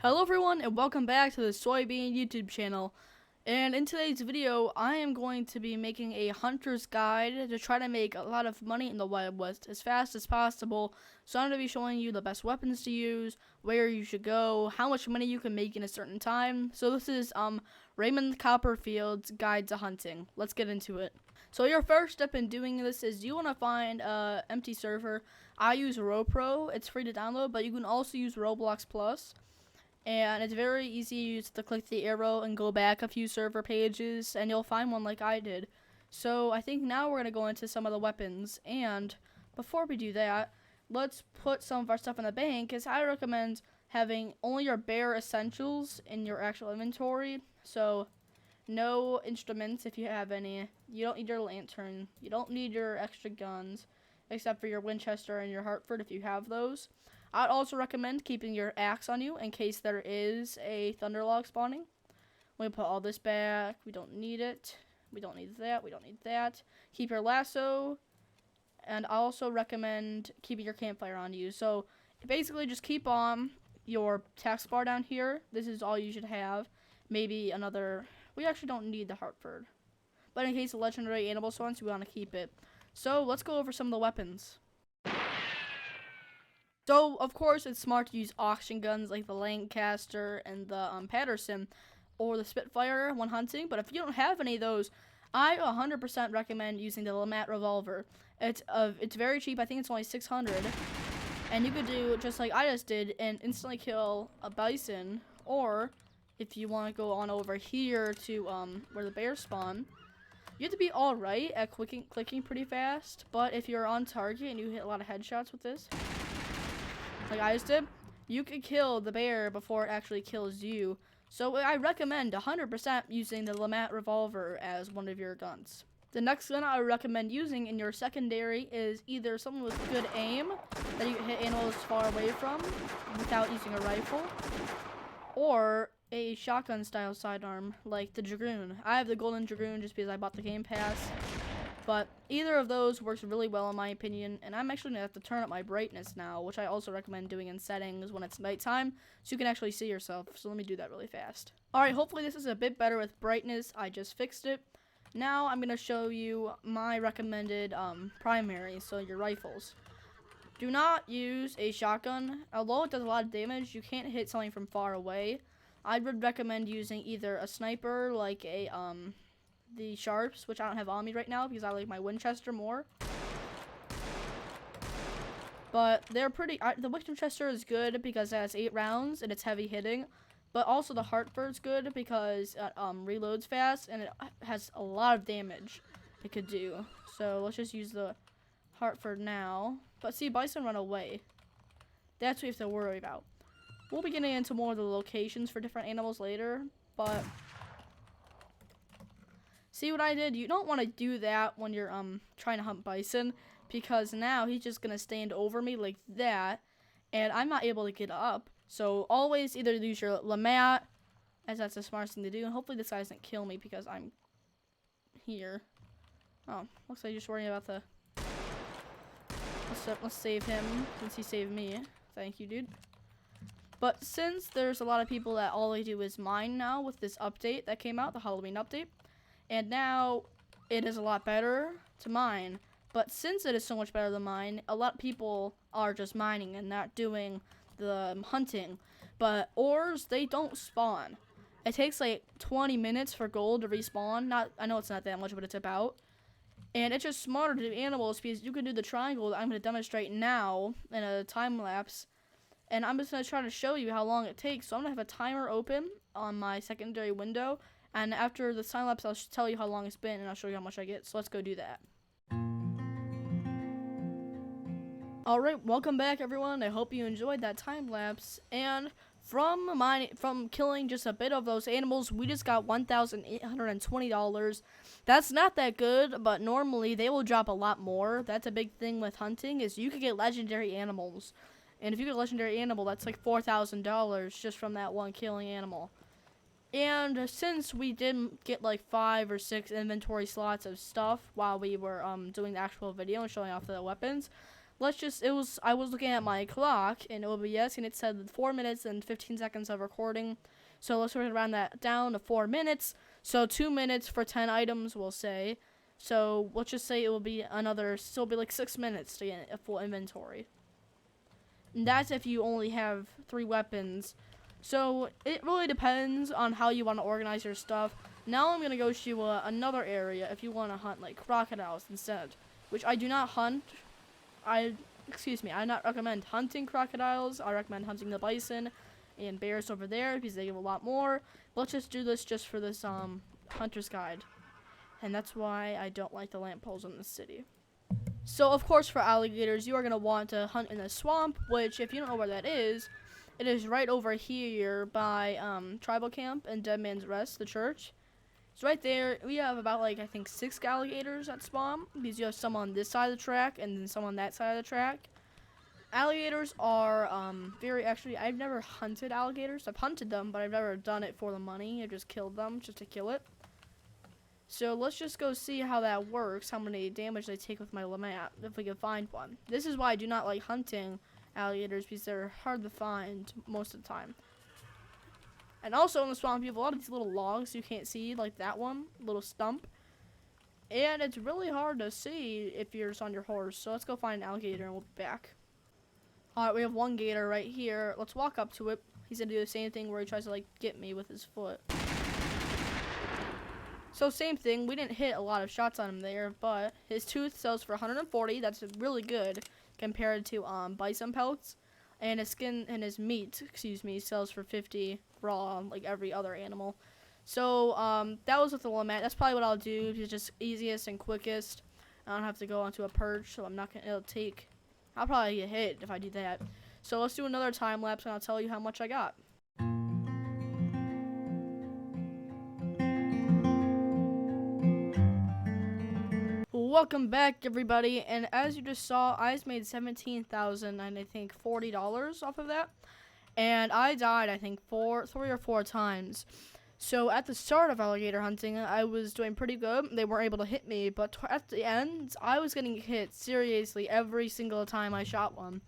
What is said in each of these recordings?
Hello everyone and welcome back to the Soybean YouTube channel. And in today's video, I am going to be making a hunter's guide to try to make a lot of money in the Wild West as fast as possible. So I'm going to be showing you the best weapons to use, where you should go, how much money you can make in a certain time. So this is Raymond CopperField's Guide to Hunting. Let's get into it. So your first step in doing this is you want to find an empty server. I use RoPro. It's free to download, but you can also use Roblox Plus. And it's very easy to click the arrow and go back a few server pages, and you'll find one like I did. So I think now we're going to go into some of the weapons. And before we do that, let's put some of our stuff in the bank, because I recommend having only your bare essentials in your actual inventory. So no instruments if you have any. You don't need your lantern. You don't need your extra guns, except for your Winchester and your Hartford if you have those. I'd also recommend keeping your axe on you in case there is a thunderlog spawning. We put all this back. We don't need it. We don't need that. We don't need that. Keep your lasso. And I also recommend keeping your campfire on you. So basically just keep on your taskbar down here. This is all you should have. Maybe another. We actually don't need the Hartford. But in case of legendary animal spawns, we want to keep it. So let's go over some of the weapons. So, of course, it's smart to use auction guns like the Lancaster and the Patterson or the Spitfire when hunting. But if you don't have any of those, I 100% recommend using the Lamat revolver. It's very cheap. I think it's only 600. And you could do just like I just did and instantly kill a bison. Or if you want to go on over here to where the bears spawn, you have to be alright at clicking pretty fast. But if you're on target and you hit a lot of headshots with this, like I just did, you can kill the bear before it actually kills you. So I recommend 100% using the Lamat revolver as one of your guns. The next gun I would recommend using in your secondary is either something with good aim that you can hit animals far away from without using a rifle, or a shotgun style sidearm like the Dragoon. I have the Golden Dragoon just because I bought the Game Pass. But either of those works really well in my opinion, and I'm actually going to have to turn up my brightness now, which I also recommend doing in settings when it's nighttime, so you can actually see yourself. So let me do that really fast. Alright, hopefully this is a bit better with brightness. I just fixed it. Now I'm going to show you my recommended primaries, so your rifles. Do not use a shotgun. Although it does a lot of damage, you can't hit something from far away. I would recommend using either a sniper like a the Sharps, which I don't have on me right now because I like my Winchester more. But they're pretty. The Winchester is good because it has 8 rounds and it's heavy hitting. But also the Hartford's good because it reloads fast and it has a lot of damage it could do. So let's just use the Hartford now. But see, bison run away. That's what you have to worry about. We'll be getting into more of the locations for different animals later, but see what I did? You don't want to do that when you're trying to hunt bison, because now he's just gonna stand over me like that, and I'm not able to get up. So always either use your Lamat, as that's the smartest thing to do, and hopefully this guy doesn't kill me because I'm here. Oh, looks like you're just worrying about the. Let's save him since he saved me. Thank you, dude. But since there's a lot of people that all they do is mine now with this update that came out, the Halloween update. And now it is a lot better to mine. But since it is so much better than mine, a lot of people are just mining and not doing the hunting. But ores, they don't spawn. It takes like 20 minutes for gold to respawn. I know it's not that much, but it's about. And it's just smarter to do animals because you can do the triangle that I'm going to demonstrate now in a time lapse. And I'm just going to try to show you how long it takes. So I'm going to have a timer open on my secondary window. And after the time lapse, I'll tell you how long it's been, and I'll show you how much I get. So let's go do that. Alright, welcome back, everyone. I hope you enjoyed that time lapse. And from killing just a bit of those animals, we just got $1,820. That's not that good, but normally they will drop a lot more. That's a big thing with hunting, is you could get legendary animals. And if you get a legendary animal, that's like $4,000 just from that one killing animal. And since we didn't get like 5 or 6 inventory slots of stuff while we were doing the actual video and showing off the weapons, I was looking at my clock in OBS and it said 4 minutes and 15 seconds of recording. So let's round that down to 4 minutes. So 2 minutes for 10 items, we'll say. So let's just say it will be still be like 6 minutes to get a full inventory. And that's if you only have 3 weapons. So it really depends on how you want to organize your stuff. Now I'm going to go show you another area if you want to hunt like crocodiles instead. Which I do not hunt. I do not recommend hunting crocodiles. I recommend hunting the bison and bears over there because they give a lot more. But let's just do this just for this hunter's guide. And that's why I don't like the lamp poles in the city. So of course for alligators you are going to want to hunt in the swamp, which if you don't know where that is, it is right over here by tribal camp and Dead Man's Rest, the church. It's right there. We have about like I think 6 alligators that spawn because you have some on this side of the track and then some on that side of the track. Alligators are I've never hunted alligators. I've hunted them, but I've never done it for the money. I just killed them just to kill it. So let's just go see how that works, how many damage they take with my Lamat, if we can find one. This is why I do not like hunting alligators, because they're hard to find most of the time. And also in the swamp, you have a lot of these little logs you can't see, like that one, little stump. And it's really hard to see if you're just on your horse. So let's go find an alligator and we'll be back. Alright, we have one gator right here. Let's walk up to it. He's gonna do the same thing where he tries to like get me with his foot. So same thing, we didn't hit a lot of shots on him there, but his tooth sells for 140. That's really good compared to bison pelts. And his skin and his meat, sells for 50 raw, like every other animal. So that was with the Lamat. That's probably what I'll do. It's just easiest and quickest. I don't have to go onto a perch, so I'm not gonna. I'll probably get hit if I do that. So let's do another time lapse, and I'll tell you how much I got. Welcome back, everybody, and as you just saw, I just made $17,000 and I think $40 off of that, and I died I think 3 or 4 times. So at the start of alligator hunting, I was doing pretty good. They weren't able to hit me, but at the end, I was getting hit seriously every single time I shot one.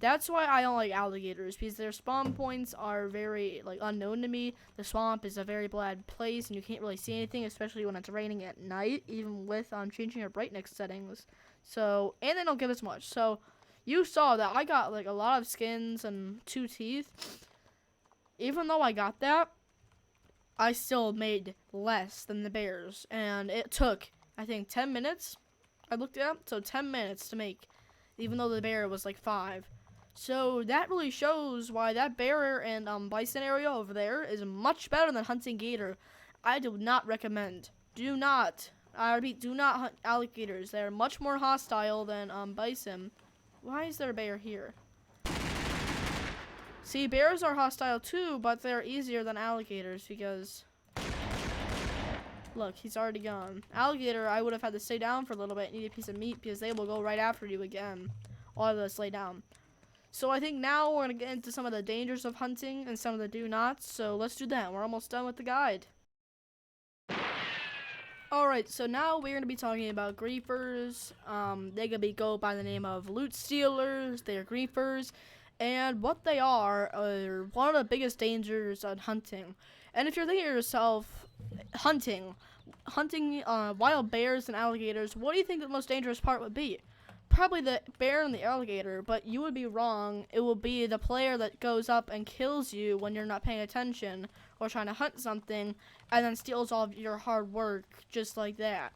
That's why I don't like alligators, because their spawn points are very unknown to me. The swamp is a very bad place, and you can't really see anything, especially when it's raining at night, even with changing your brightness settings. So, and they don't give as much. So, you saw that I got a lot of skins and 2 teeth. Even though I got that, I still made less than the bears, and it took I think 10 minutes. I looked it up, so 10 minutes to make, even though the bear was like 5. So that really shows why that bear and bison area over there is much better than hunting gator. I do not recommend. I repeat, do not hunt alligators. They are much more hostile than bison. Why is there a bear here? See, bears are hostile too, but they're easier than alligators because... Look, he's already gone. Alligator, I would have had to stay down for a little bit and eat a piece of meat because they will go right after you again. Or I'll just lay down. So I think now we're going to get into some of the dangers of hunting and some of the do-nots. So let's do that. We're almost done with the guide. Alright, so now we're going to be talking about griefers. They could go by the name of loot stealers. They're griefers. And what they are one of the biggest dangers on hunting. And if you're thinking to yourself, hunting wild bears and alligators, what do you think the most dangerous part would be? Probably the bear and the alligator, but you would be wrong. It will be the player that goes up and kills you when you're not paying attention or trying to hunt something and then steals all of your hard work just like that.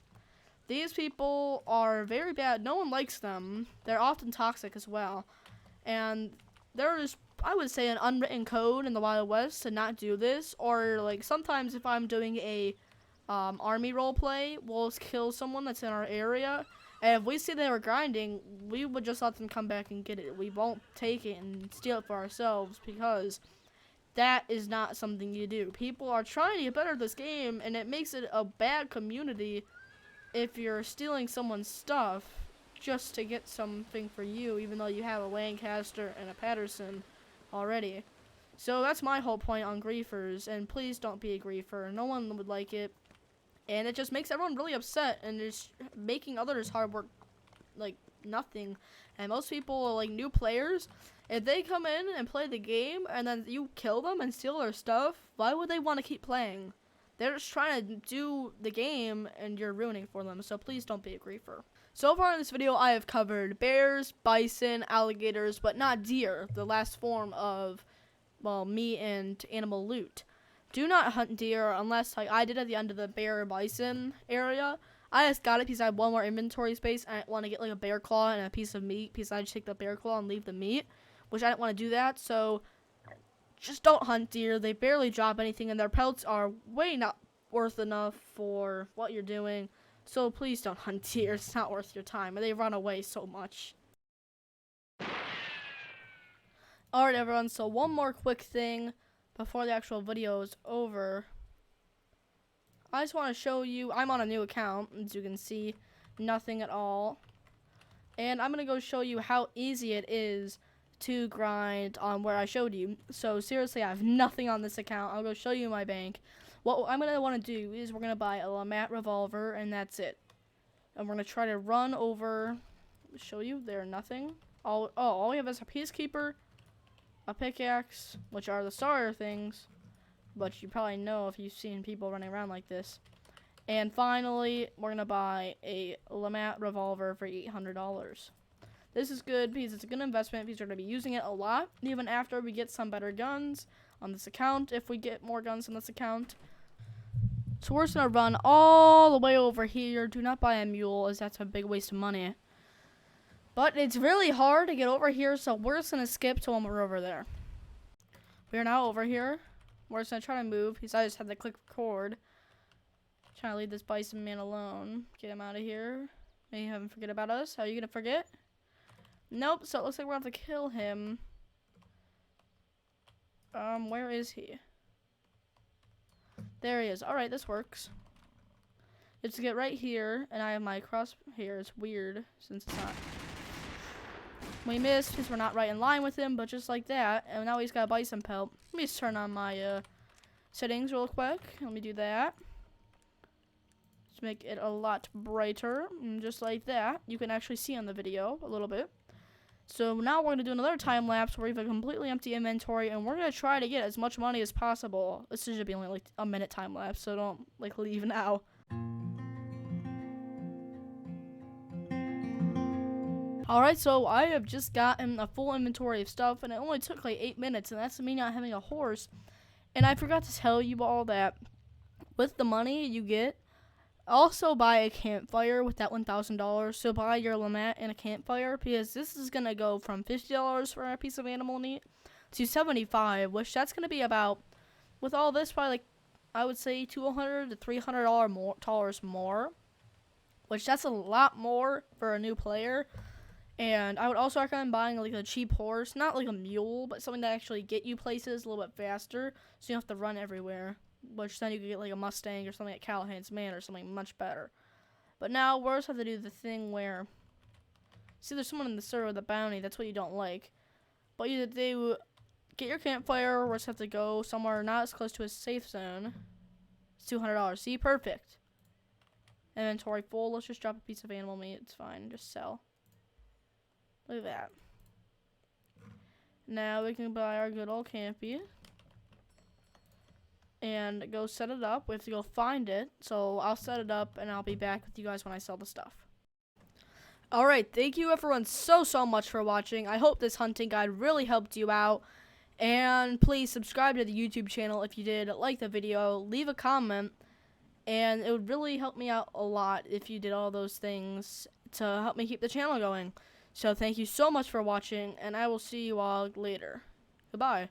These people are very bad. No one likes them. They're often toxic as well. And there is, I would say, an unwritten code in the Wild West to not do this. Or sometimes if I'm doing a army role play, we'll kill someone that's in our area. And if we see they were grinding, we would just let them come back and get it. We won't take it and steal it for ourselves because that is not something you do. People are trying to get better at this game, and it makes it a bad community if you're stealing someone's stuff just to get something for you, even though you have a Lancaster and a Patterson already. So that's my whole point on griefers, and please don't be a griefer. No one would like it. And it just makes everyone really upset, and it's making others hard work like nothing. And most people, like new players, if they come in and play the game and then you kill them and steal their stuff, why would they want to keep playing? They're just trying to do the game and you're ruining for them, so please don't be a griefer. So far in this video, I have covered bears, bison, alligators, but not deer, the last form of, well, meat and animal loot. Do not hunt deer unless, like I did at the end of the bear or bison area. I just got it because I had one more inventory space and I want to get like a bear claw and a piece of meat because I just take the bear claw and leave the meat, which I didn't want to do that, so just don't hunt deer. They barely drop anything and their pelts are way not worth enough for what you're doing. So please don't hunt deer. It's not worth your time. And they run away so much. Alright everyone, so one more quick thing before the actual video is over. I just want to show you, I'm on a new account, as you can see, nothing at all. And I'm going to go show you how easy it is to grind on where I showed you. So seriously, I have nothing on this account. I'll go show you my bank. What I'm going to want to do is we're going to buy a LeMat revolver, and that's it. And we're going to try to run over, show you, there, nothing. All we have is a peacekeeper, a pickaxe, which are the starter things, but you probably know if you've seen people running around like this. And finally, we're going to buy a LeMat revolver for $800. This is good because it's a good investment because we're going to be using it a lot, even after we get some better guns on this account, if we get more guns on this account. So we're just going to run all the way over here. Do not buy a mule, as that's a big waste of money. But it's really hard to get over here, so we're just going to skip to when we're over there. We are now over here. We're just going to try to move, because I just had to click record. Trying to leave this bison man alone. Get him out of here. Maybe have him forget about us. Are you going to forget? Nope, so it looks like we're going to have to kill him. Where is he? There he is. Alright, this works. It's to get right here, and I have my cross here. It's weird, since it's not. We missed, because we're not right in line with him, but just like that. And now he's got a bison pelt. Let me just turn on my, settings real quick. Let me do that. Just make it a lot brighter. And just like that, you can actually see on the video a little bit. So now we're going to do another time lapse where we have a completely empty inventory, and we're going to try to get as much money as possible. This should be only like a minute time lapse, so don't like leave now. Alright, so I have just gotten a full inventory of stuff, and it only took like 8 minutes, and that's me not having a horse. And I forgot to tell you all that with the money you get, also buy a campfire with that $1,000. So buy your LeMat and a campfire, because this is going to go from $50 for a piece of animal meat to $75, which that's going to be about, with all this, probably like, I would say $200 to $300 more, which that's a lot more for a new player. And I would also recommend buying like a cheap horse, not like a mule, but something that actually get you places a little bit faster, so you don't have to run everywhere. Which then you could get like a Mustang or something like Callahan's Man or something much better. But now we just have to do the thing where, see, there's someone in the server with a bounty. That's what you don't like. But you do get your campfire. We just have to go somewhere not as close to a safe zone. It's $200. See, perfect. Inventory full. Let's just drop a piece of animal meat. It's fine. Just sell. Look at that. Now we can buy our good old campy. And go set it up. We have to go find it. So I'll set it up and I'll be back with you guys when I sell the stuff. Alright, thank you everyone so much for watching. I hope this hunting guide really helped you out. And please subscribe to the YouTube channel if you did like the video. Leave a comment. And it would really help me out a lot if you did all those things to help me keep the channel going. So thank you so much for watching, and I will see you all later. Goodbye.